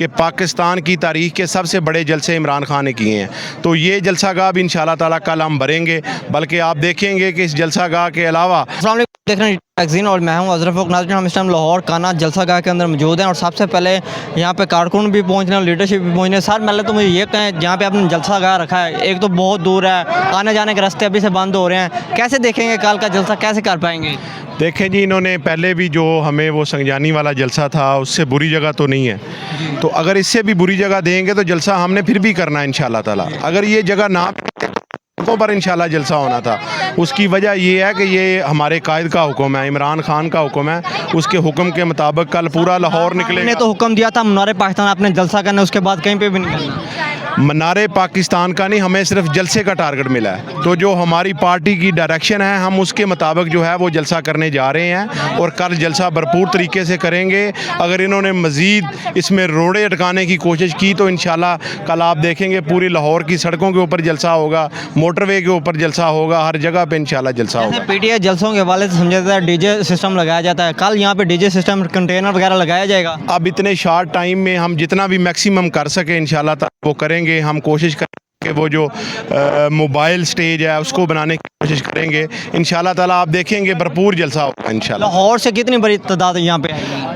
कि पाकिस्तान की तारीख़ के सबसे बड़े जलसे इमरान खान ने किए हैं। तो ये जलसा गाह भी इंशाल्लाह ताला कल हम भरेंगे, बल्कि आप देखेंगे कि इस जलसा गाह के अलावा देख रहे हैं मैगजीन और मैं हूं अजरफ नाज़रीन। हम इस टाइम लाहौर काना जलसा गाह के अंदर मौजूद हैं और सबसे पहले यहाँ पे कारकुन भी पहुँच रहे हैं, लीडरशिप भी पहुँच रहे हैं। सर पहले तो मुझे ये कहें, जहाँ पे आपने जलसा गाह रखा है एक तो बहुत दूर है, आने जाने के रास्ते अभी से बंद हो रहे हैं, कैसे देखेंगे कल का जलसा, कैसे कर पाएंगे? देखें जी, इन्होंने पहले भी जो हमें वो संगजानी वाला जलसा था उससे बुरी जगह तो नहीं है, तो अगर इससे भी बुरी जगह देंगे तो जलसा हमने फिर भी करना है इंशाल्लाह ताला। अगर ये जगह ना पर इंशाल्लाह जलसा होना था, उसकी वजह ये है कि ये हमारे कायद का हुक्म है, इमरान खान का हुक्म है, उसके हुक्म के मुताबिक कल पूरा लाहौर निकले। ने तो हुक्म दिया था मनारे पाकिस्तान आपने जलसा करना, उसके बाद कहीं पे भी नहीं करना। मनारे पाकिस्तान का नहीं, हमें सिर्फ जलसे का टारगेट मिला है, तो जो हमारी पार्टी की डायरेक्शन है हम उसके मुताबिक जो है वो जलसा करने जा रहे हैं और कल जलसा भरपूर तरीके से करेंगे। अगर इन्होंने मज़ीद इसमें रोड़े अटकाने की कोशिश की तो इंशाल्लाह कल आप देखेंगे पूरी लाहौर की सड़कों के ऊपर जलसा होगा, मोटरवे के ऊपर जलसा होगा, हर जगह पे इंशाल्लाह जलसा होगा। पीटीआई जलसों के हवाले से समझा जाता है डीजे सिस्टम लगाया जाता है, कल यहाँ पे डीजे सिस्टम कंटेनर वगैरह लगाया जाएगा। अब इतने शार्ट टाइम में हम जितना भी मैक्सिमम कर सके इंशाल्लाह वो करेंगे। हम कोशिश करेंगे कि वो जो मोबाइल स्टेज है उसको बनाने की कोशिश करेंगे इंशाल्लाह ताला। आप देखेंगे भरपूर जलसा होगा इंशाल्लाह। लाहौर से कितनी बड़ी तादाद यहाँ पे?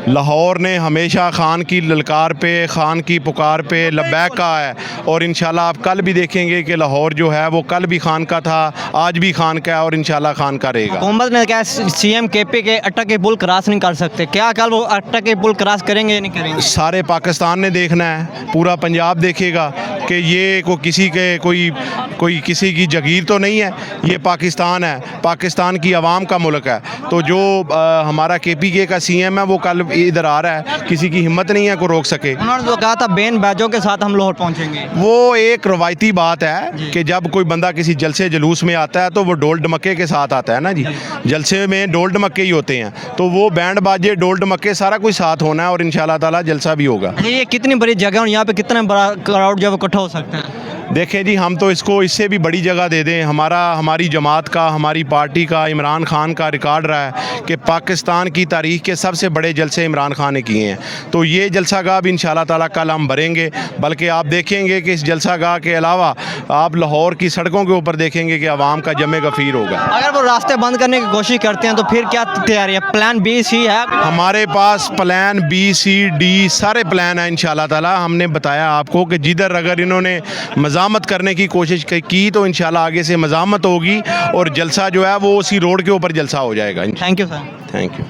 लाहौर ने हमेशा खान की ललकार पे, खान की पुकार पे लब्बैक कहा है और इंशाल्लाह आप कल भी देखेंगे कि लाहौर जो है वो कल भी खान का था, आज भी खान का है और इंशाल्लाह खान का रहेगा। हुकूमत ने कहा सीएम केपी के अटक के पुल क्रॉस नहीं कर सकते, क्या कल वो अटक के पुल क्रॉस करेंगे या नहीं करेंगे? सारे पाकिस्तान ने देखना है, पूरा पंजाब देखेगा कि ये को किसी के कोई किसी की जगीर तो नहीं है, ये पाकिस्तान है, पाकिस्तान की आवाम का मुल्क है। तो जो हमारा KPK का CM है वो कल इधर आ रहा है, किसी की हिम्मत नहीं है को रोक सके। उन्होंने तो कहा था बैन बैजों के साथ हम लाहौर पहुंचेंगे। वो एक रवायती बात है कि जब कोई बंदा किसी जलसे जुलूस में आता है तो वो ढोल डमक्के के साथ आता है ना जी, जलसे में ढोल डमक्के ही होते हैं, तो वो बैंड बाजे ढोल डमक्के सारा कुछ साथ होना है और इंशाल्लाह ताला जलसा भी होगा। ये कितनी बड़ी जगह और यहाँ पे कितना बड़ा क्राउड जब इकट्ठा हो सकता है? देखें जी, हम तो इसको इससे भी बड़ी जगह दे दें। हमारी जमात का, हमारी पार्टी का, इमरान खान का रिकॉर्ड रहा है कि पाकिस्तान की तारीख़ के सबसे बड़े जलसे इमरान खान ने किए हैं। तो ये जलसा गाह भी इंशाल्लाह ताला कल हम भरेंगे, बल्कि आप देखेंगे कि इस जलसा गाह के अलावा आप लाहौर की सड़कों के ऊपर देखेंगे कि आवाम का जमे गफ़ीर होगा। अगर वो रास्ते बंद करने की कोशिश करते हैं तो फिर क्या तैयारी है? प्लान B C है हमारे पास? प्लान B C D सारे प्लान हैं इंशाल्लाह ताला। हमने बताया आपको कि जिधर अगर इन्होंने मज़ामत करने की कोशिश की तो इंशाल्लाह आगे से मज़ामत होगी और जलसा जो है वो उसी रोड के ऊपर जलसा हो जाएगा। Thank you sir. Thank you.